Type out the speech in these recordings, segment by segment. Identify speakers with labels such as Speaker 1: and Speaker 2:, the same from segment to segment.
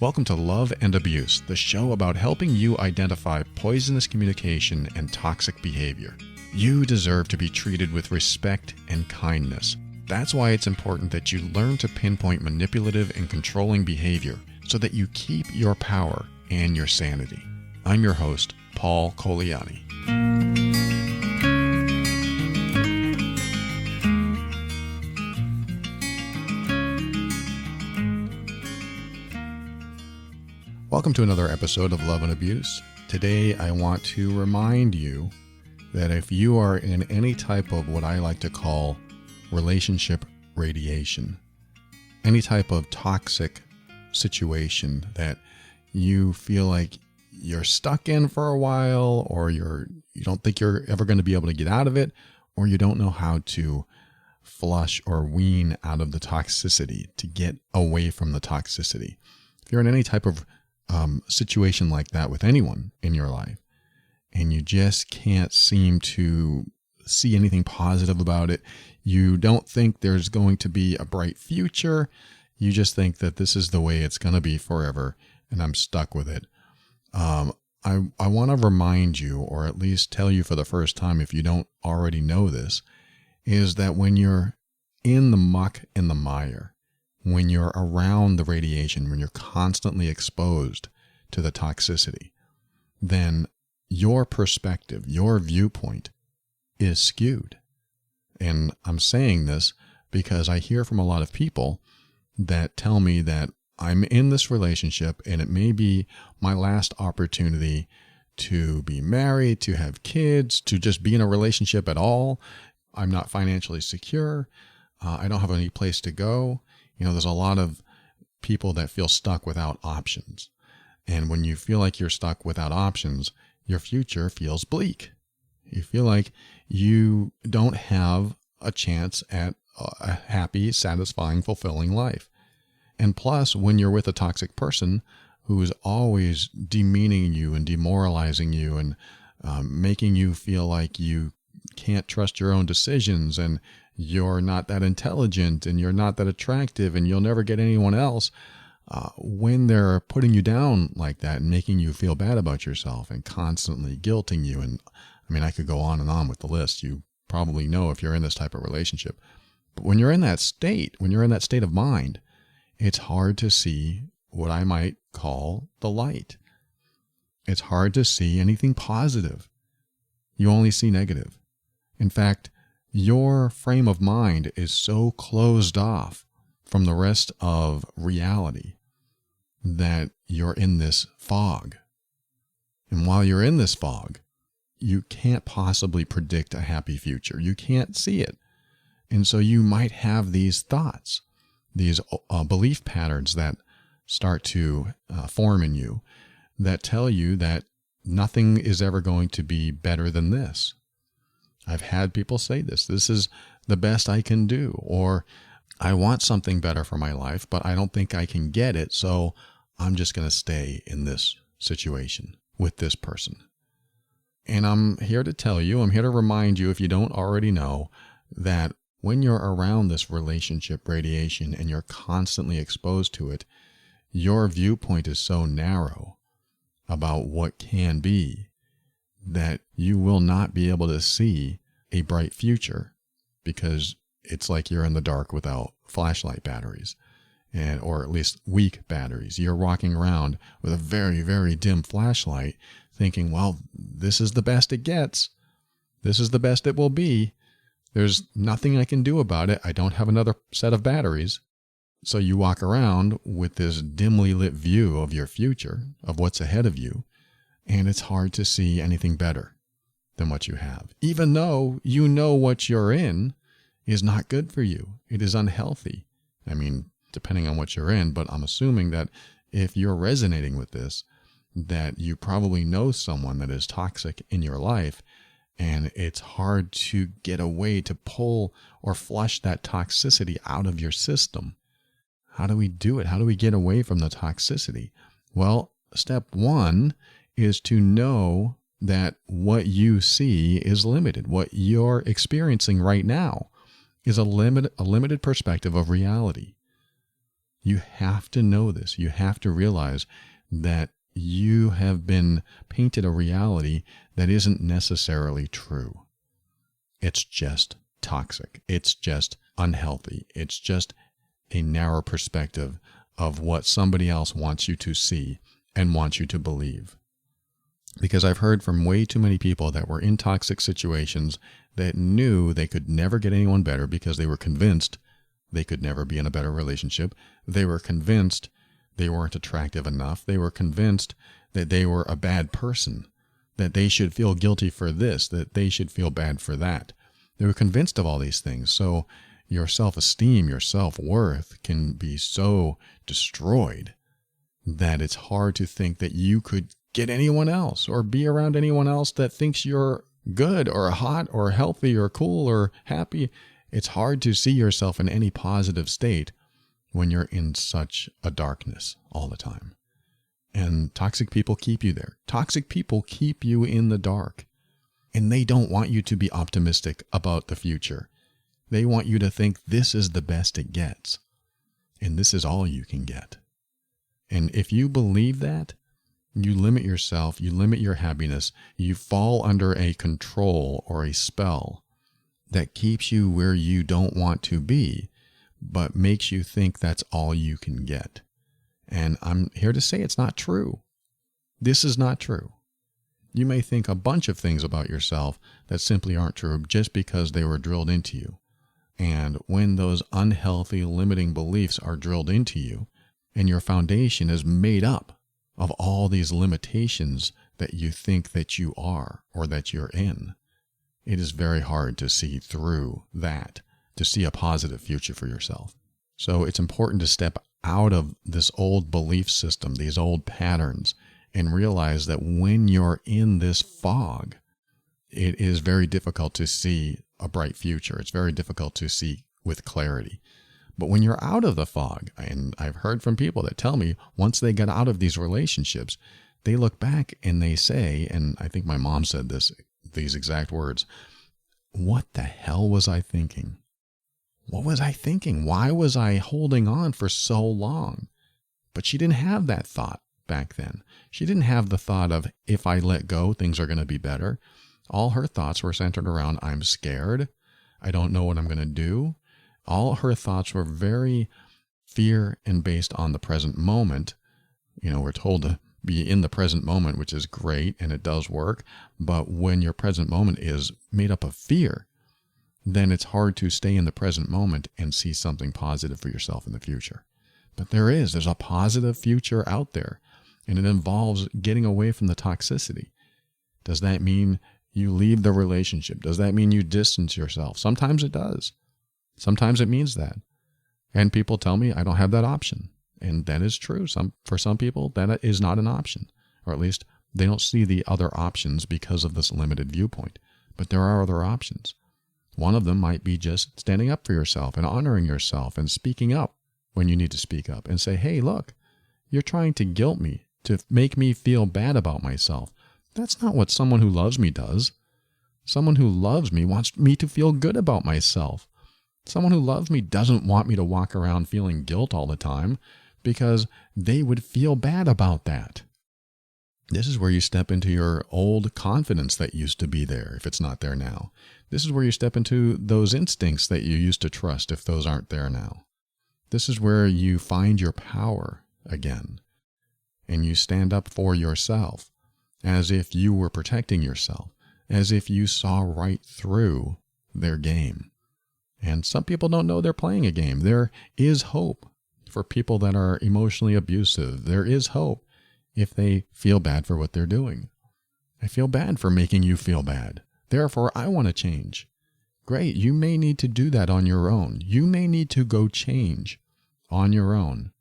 Speaker 1: Welcome to Love and Abuse, the show about helping you identify poisonous communication and toxic behavior. You deserve to be treated with respect and kindness. That's why it's important that you learn to pinpoint manipulative and controlling behavior so that you keep your power and your sanity. I'm your host, Paul Coliani. Welcome to another episode of Love and Abuse. Today, I want to remind you that if you are in any type of what I like to call relationship radiation, any type of toxic situation that you feel like you're stuck in for a while, or you don't think you're ever going to be able to get out of it, or you don't know how to flush or wean out of the toxicity, to get away from the toxicity. If you're in any type of situation like that with anyone in your life, and you just can't seem to see anything positive about it, you don't think there's going to be a bright future, you just think that this is the way it's going to be forever, and I'm stuck with it. I want to remind you, or at least tell you for the first time if you don't already know this, is that when you're in the muck and the mire, when you're around the radiation, when you're constantly exposed to the toxicity, then your perspective, your viewpoint is skewed. And I'm saying this because I hear from a lot of people that tell me that I'm in this relationship and it may be my last opportunity to be married, to have kids, to just be in a relationship at all. I'm not financially secure. I don't have any place to go. You know, there's a lot of people that feel stuck without options. And when you feel like you're stuck without options, your future feels bleak. You feel like you don't have a chance at a happy, satisfying, fulfilling life. And plus, when you're with a toxic person who's always demeaning you and demoralizing you and making you feel like you can't trust your own decisions, and you're not that intelligent, and you're not that attractive, and you'll never get anyone else, when they're putting you down like that and making you feel bad about yourself and constantly guilting you, and I mean, I could go on with the list. You probably know if you're in this type of relationship. But when you're in that state, of mind, it's hard to see what I might call the light. It's hard to see anything positive. You only see negative. In fact, your frame of mind is so closed off from the rest of reality that you're in this fog. And while you're in this fog, you can't possibly predict a happy future. You can't see it. And so you might have these thoughts, these belief patterns that start to form in you that tell you that nothing is ever going to be better than this. I've had people say this is the best I can do, or I want something better for my life, but I don't think I can get it, so I'm just going to stay in this situation with this person. And I'm here to tell you, I'm here to remind you, if you don't already know, that when you're around this relationship radiation and you're constantly exposed to it, your viewpoint is so narrow about what can be that you will not be able to see a bright future, because it's like you're in the dark without flashlight batteries, or at least weak batteries. You're walking around with a very, very dim flashlight thinking, well, this is the best it gets. This is the best it will be. There's nothing I can do about it. I don't have another set of batteries. So you walk around with this dimly lit view of your future, of what's ahead of you, and it's hard to see anything better than what you have. Even though you know what you're in is not good for you. It is unhealthy. I mean, depending on what you're in, but I'm assuming that if you're resonating with this, that you probably know someone that is toxic in your life, and it's hard to get away, to pull or flush that toxicity out of your system. How do we do it? How do we get away from the toxicity? Well, step one is to know that what you see is limited. What you're experiencing right now is a limited perspective of reality. You have to know this. You have to realize that you have been painted a reality that isn't necessarily true. It's just toxic. It's just unhealthy. It's just a narrow perspective of what somebody else wants you to see and wants you to believe. Because I've heard from way too many people that were in toxic situations that knew they could never get anyone better because they were convinced they could never be in a better relationship. They were convinced they weren't attractive enough. They were convinced that they were a bad person, that they should feel guilty for this, that they should feel bad for that. They were convinced of all these things. So your self-esteem, your self-worth can be so destroyed that it's hard to think that you could get anyone else or be around anyone else that thinks you're good or hot or healthy or cool or happy. It's hard to see yourself in any positive state when you're in such a darkness all the time. And toxic people keep you there. Toxic people keep you in the dark. And they don't want you to be optimistic about the future. They want you to think this is the best it gets. And this is all you can get. And if you believe that, you limit yourself, you limit your happiness, you fall under a control or a spell that keeps you where you don't want to be, but makes you think that's all you can get. And I'm here to say it's not true. This is not true. You may think a bunch of things about yourself that simply aren't true just because they were drilled into you. And when those unhealthy limiting beliefs are drilled into you, and your foundation is made up of all these limitations that you think that you are or that you're in, it is very hard to see through that, to see a positive future for yourself. So it's important to step out of this old belief system, these old patterns, and realize that when you're in this fog, it is very difficult to see a bright future. It's very difficult to see with clarity. But when you're out of the fog, and I've heard from people that tell me once they get out of these relationships, they look back and they say, and I think my mom said these exact words, "What the hell was I thinking? What was I thinking? Why was I holding on for so long?" But she didn't have that thought back then. She didn't have the thought of, if I let go, things are going to be better. All her thoughts were centered around, I'm scared. I don't know what I'm going to do. All her thoughts were very fear and based on the present moment. You know, we're told to be in the present moment, which is great, and it does work. But when your present moment is made up of fear, then it's hard to stay in the present moment and see something positive for yourself in the future. But there's a positive future out there, and it involves getting away from the toxicity. Does that mean you leave the relationship? Does that mean you distance yourself? Sometimes it does. Sometimes it means that. And people tell me I don't have that option. And that is true. For some people, that is not an option. Or at least they don't see the other options because of this limited viewpoint. But there are other options. One of them might be just standing up for yourself and honoring yourself and speaking up when you need to speak up and say, hey, look, you're trying to guilt me, to make me feel bad about myself. That's not what someone who loves me does. Someone who loves me wants me to feel good about myself. Someone who loves me doesn't want me to walk around feeling guilt all the time because they would feel bad about that. This is where you step into your old confidence that used to be there if it's not there now. This is where you step into those instincts that you used to trust if those aren't there now. This is where you find your power again, and you stand up for yourself as if you were protecting yourself, as if you saw right through their game. And some people don't know they're playing a game. There is hope for people that are emotionally abusive. There is hope if they feel bad for what they're doing. I feel bad for making you feel bad. Therefore, I want to change. Great. You may need to do that on your own. You may need to go change on your own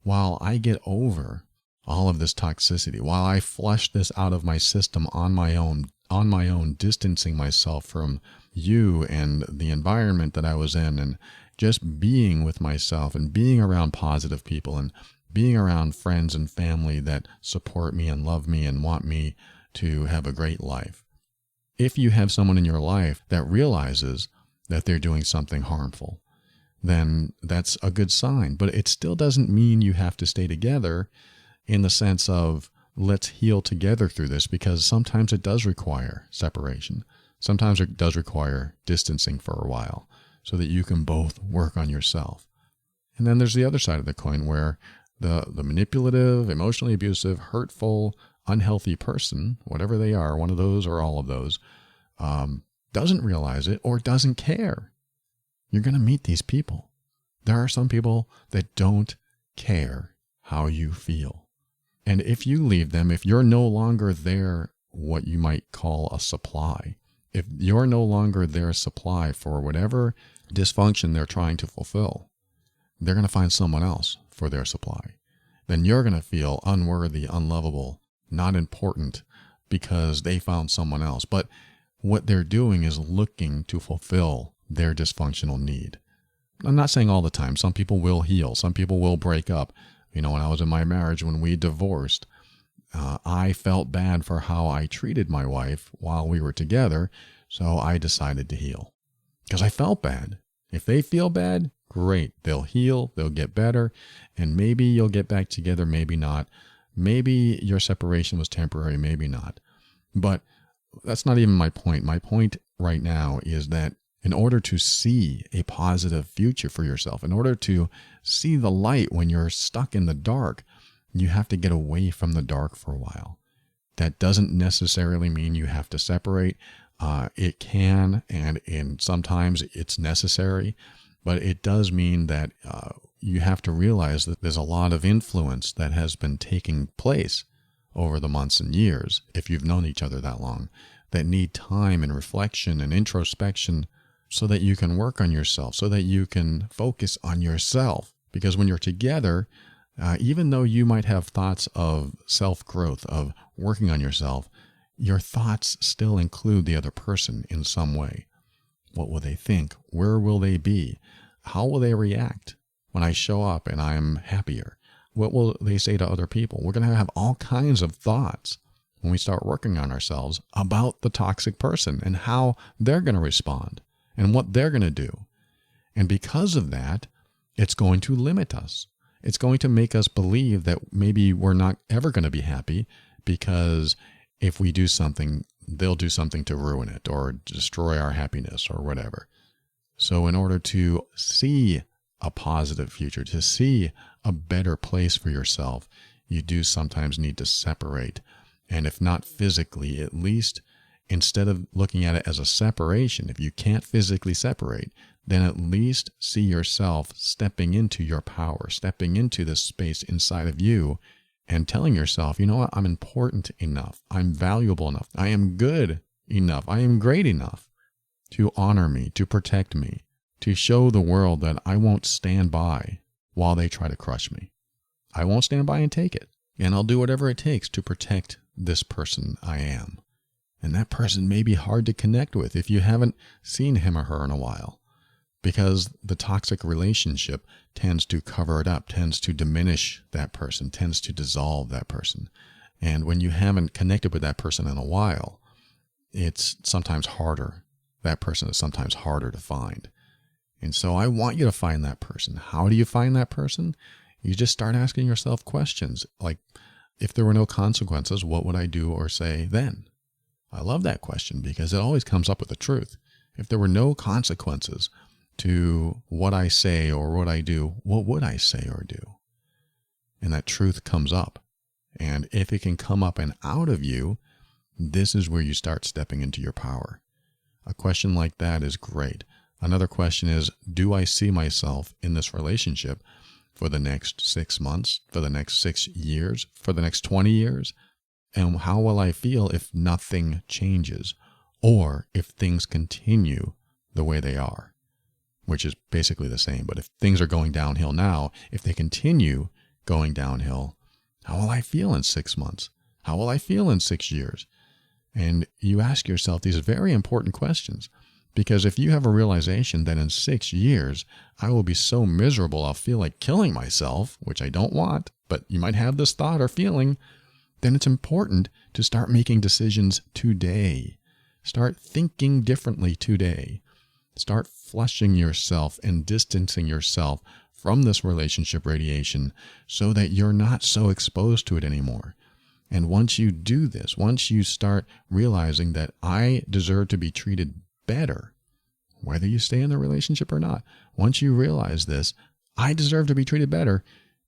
Speaker 1: while I get over all of this toxicity, while I flush this out of my system on my own, distancing myself from you and the environment that I was in, and just being with myself and being around positive people and being around friends and family that support me and love me and want me to have a great life. If you have someone in your life that realizes that they're doing something harmful, then that's a good sign. But it still doesn't mean you have to stay together in the sense of let's heal together through this, because sometimes it does require separation. Sometimes it does require distancing for a while so that you can both work on yourself. And then there's the other side of the coin where the manipulative, emotionally abusive, hurtful, unhealthy person, whatever they are, one of those or all of those, doesn't realize it or doesn't care. You're going to meet these people. There are some people that don't care how you feel. And if you leave them, if you're no longer what you might call a supply, if you're no longer their supply for whatever dysfunction they're trying to fulfill, they're going to find someone else for their supply. Then you're going to feel unworthy, unlovable, not important because they found someone else. But what they're doing is looking to fulfill their dysfunctional need. I'm not saying all the time. Some people will heal. Some people will break up. When I was in my marriage, when we divorced, I felt bad for how I treated my wife while we were together. So I decided to heal because I felt bad. If they feel bad, great. They'll heal. They'll get better. And maybe you'll get back together. Maybe not. Maybe your separation was temporary. Maybe not. But that's not even my point. My point right now is that in order to see a positive future for yourself, in order to see the light when you're stuck in the dark, you have to get away from the dark for a while. That doesn't necessarily mean you have to separate. It can, and sometimes it's necessary, but it does mean that you have to realize that there's a lot of influence that has been taking place over the months and years, if you've known each other that long, that need time and reflection and introspection so that you can work on yourself, so that you can focus on yourself. Because when you're together, even though you might have thoughts of self-growth, of working on yourself, your thoughts still include the other person in some way. What will they think? Where will they be? How will they react when I show up and I'm happier? What will they say to other people? We're going to have all kinds of thoughts when we start working on ourselves about the toxic person and how they're going to respond and what they're going to do. And because of that, it's going to limit us. It's going to make us believe that maybe we're not ever going to be happy because if we do something, they'll do something to ruin it or destroy our happiness or whatever. So in order to see a positive future, to see a better place for yourself, you do sometimes need to separate. And if not physically, at least instead of looking at it as a separation, if you can't physically separate, then at least see yourself stepping into your power, stepping into this space inside of you and telling yourself, you know what, I'm important enough. I'm valuable enough. I am good enough. I am great enough to honor me, to protect me, to show the world that I won't stand by while they try to crush me. I won't stand by and take it. And I'll do whatever it takes to protect this person I am. And that person may be hard to connect with if you haven't seen him or her in a while, because the toxic relationship tends to cover it up, tends to diminish that person, tends to dissolve that person. And when you haven't connected with that person in a while, it's sometimes harder. That person is sometimes harder to find. And so I want you to find that person. How do you find that person? You just start asking yourself questions like, if there were no consequences, what would I do or say then? I love that question because it always comes up with the truth. If there were no consequences to what I say or what I do, what would I say or do? And that truth comes up. And if it can come up and out of you, this is where you start stepping into your power. A question like that is great. Another question is, do I see myself in this relationship for the next 6 months, for the next 6 years, for the next 20 years? And how will I feel if nothing changes or if things continue the way they are, which is basically the same. But if things are going downhill now, if they continue going downhill, how will I feel in 6 months? How will I feel in 6 years? And you ask yourself these very important questions, because if you have a realization that in 6 years, I will be so miserable, I'll feel like killing myself, which I don't want, but you might have this thought or feeling, then it's important to start making decisions today. Start thinking differently today. Start flushing yourself and distancing yourself from this relationship radiation so that you're not so exposed to it anymore. And once you do this, once you start realizing that I deserve to be treated better, whether you stay in the relationship or not, once you realize this, I deserve to be treated better,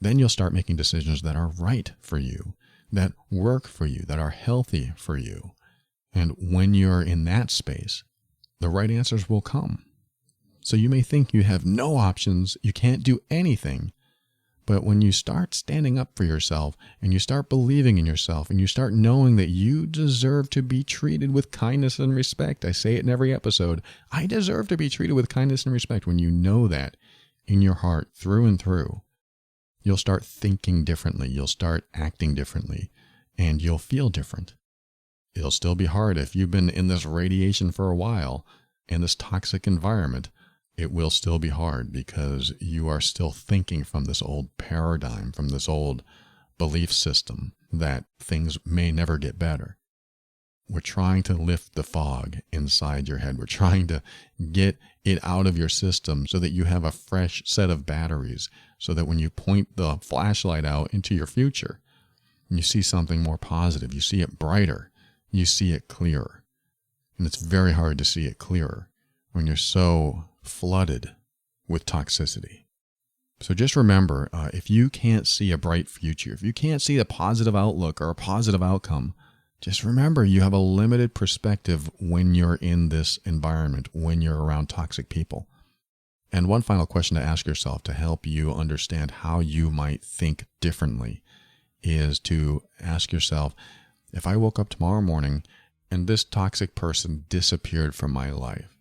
Speaker 1: then you'll start making decisions that are right for you, that work for you, that are healthy for you. And when you're in that space, the right answers will come. So you may think you have no options, you can't do anything. But when you start standing up for yourself and you start believing in yourself and you start knowing that you deserve to be treated with kindness and respect, I say it in every episode, I deserve to be treated with kindness and respect. When you know that in your heart through and through, you'll start thinking differently, you'll start acting differently, and you'll feel different. It'll still be hard if you've been in this radiation for a while, in this toxic environment. It will still be hard because you are still thinking from this old paradigm, from this old belief system that things may never get better. We're trying to lift the fog inside your head. We're trying to get it out of your system so that you have a fresh set of batteries, so that when you point the flashlight out into your future, you see something more positive, you see it brighter, you see it clearer. And it's very hard to see it clearer when you're so flooded with toxicity. So just remember, if you can't see a bright future, if you can't see a positive outlook or a positive outcome, just remember you have a limited perspective when you're in this environment, when you're around toxic people. And one final question to ask yourself to help you understand how you might think differently is to ask yourself, if I woke up tomorrow morning and this toxic person disappeared from my life,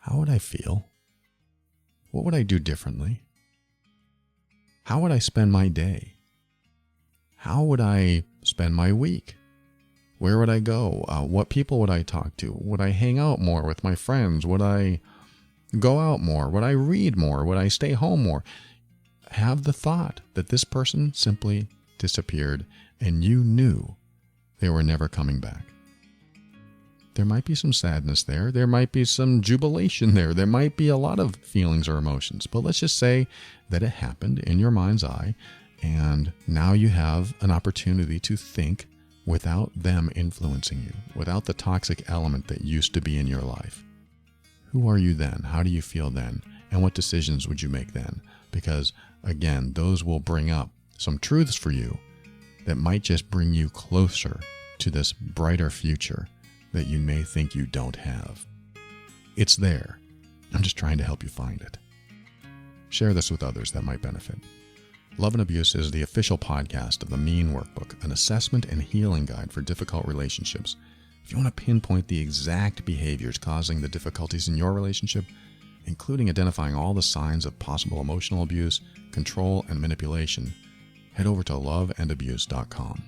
Speaker 1: how would I feel? What would I do differently? How would I spend my day? How would I spend my week? Where would I go? What people would I talk to? Would I hang out more with my friends? Would I go out more? Would I read more? Would I stay home more? Have the thought that this person simply disappeared and you knew they were never coming back. There might be some sadness there. There might be some jubilation there. There might be a lot of feelings or emotions. But let's just say that it happened in your mind's eye, and now you have an opportunity to think without them influencing you, without the toxic element that used to be in your life. Who are you then? How do you feel then? And what decisions would you make then? Because, again, those will bring up some truths for you that might just bring you closer to this brighter future that you may think you don't have. It's there. I'm just trying to help you find it. Share this with others that might benefit. Love and Abuse is the official podcast of the Mean Workbook, an assessment and healing guide for difficult relationships. If you want to pinpoint the exact behaviors causing the difficulties in your relationship, including identifying all the signs of possible emotional abuse, control, and manipulation, head over to loveandabuse.com.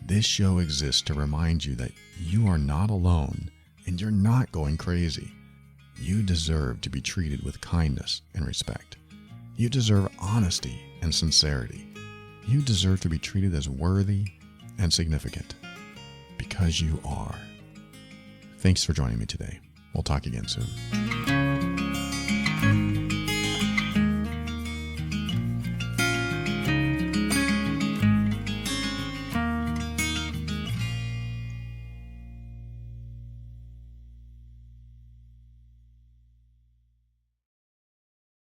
Speaker 1: This show exists to remind you that you are not alone and you're not going crazy. You deserve to be treated with kindness and respect. You deserve honesty and sincerity. You deserve to be treated as worthy and significant because you are. Thanks for joining me today. We'll talk again soon.